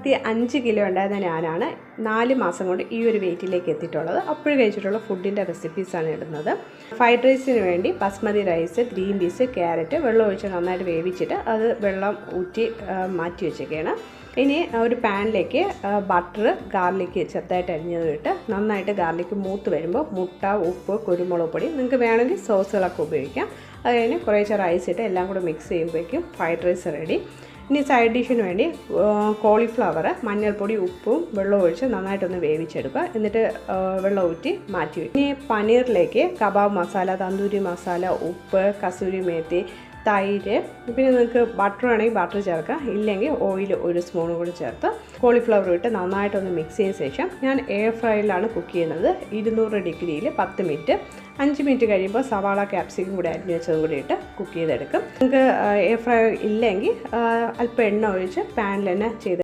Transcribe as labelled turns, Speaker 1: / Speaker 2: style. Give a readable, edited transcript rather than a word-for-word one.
Speaker 1: 5 kilo ഉണ്ടായിരുന്ന ഞാനാണ് 4 മാസം കൊണ്ട് ഈ ഒരു വെയിറ്റിലേക്ക് എത്തിയിട്ടുള്ളത്. അപ്പോഴും കഴിച്ചിട്ടുള്ള ഫുഡിൻ്റെ റെസിപ്പീസാണ് ഇടുന്നത്. ഫ്രൈഡ് റൈസിന് വേണ്ടി basmati rice, green peas, carrot വെള്ളം ഒഴിച്ച് നന്നായിട്ട് വേവിച്ചിട്ട് അത് വെള്ളം ഊറ്റി മാറ്റി വെച്ചേക്കാണ്. ഇനി ഒരു പാനിലേക്ക് ബട്ടർ, ഗാർലിക്ക് ചെറുതായിട്ട് അരിഞ്ഞത് ഇട്ട് നന്നായിട്ട് ഗാർലിക്ക് മൂത്ത് വരുമ്പോൾ മുട്ട, ഉപ്പ്, കുരുമുളക് പൊടി, നിങ്ങൾക്ക് വേണമെങ്കിൽ സോസുകളൊക്കെ ഉപയോഗിക്കാം. അത് കഴിഞ്ഞ് കുറേശ്ശെ റൈസ് ഇട്ട് എല്ലാം കൂടെ മിക്സ് ചെയ്യുമ്പോഴേക്കും ഫ്രൈഡ് റൈസ് റെഡി. ഇനി സൈഡ് ഡിഷിന് വേണ്ടി കോളിഫ്ലവർ മഞ്ഞൾപ്പൊടി, ഉപ്പും വെള്ളം ഒഴിച്ച് നന്നായിട്ടൊന്ന് വേവിച്ചെടുക്കുക. എന്നിട്ട് വെള്ളം ഊറ്റി മാറ്റി വയ്ക്കും. ഇനി പനീറിലേക്ക് കബാബ് മസാല, തന്തൂരി മസാല, ഉപ്പ്, കസൂരി മേത്തി, തൈര്, പിന്നെ നിങ്ങൾക്ക് ബട്ടർ വേണമെങ്കിൽ ബട്ടർ ചേർക്കാം, ഇല്ലെങ്കിൽ ഓയിൽ 1 സ്പൂൺ കൂടി ചേർത്ത് കോളിഫ്ലവർ ഇട്ട് നന്നായിട്ടൊന്ന് മിക്സ് ചെയ്ത ശേഷം ഞാൻ എയർ ഫ്രൈയിലാണ് കുക്ക് ചെയ്യുന്നത്. 200 ഡിഗ്രിയിൽ 10 മിനിറ്റ്. 5 മിനിറ്റ് കഴിയുമ്പോൾ സവാള, ക്യാപ്സിക്കം കൂടി അരിഞ്ഞ് വെച്ചതും കൂടി ഇട്ട് കുക്ക് ചെയ്തെടുക്കും. നിങ്ങൾക്ക് എയർ ഫ്രൈ ഇല്ലെങ്കിൽ അല്പം എണ്ണ ഒഴിച്ച് പാനിൽ തന്നെ ചെയ്ത്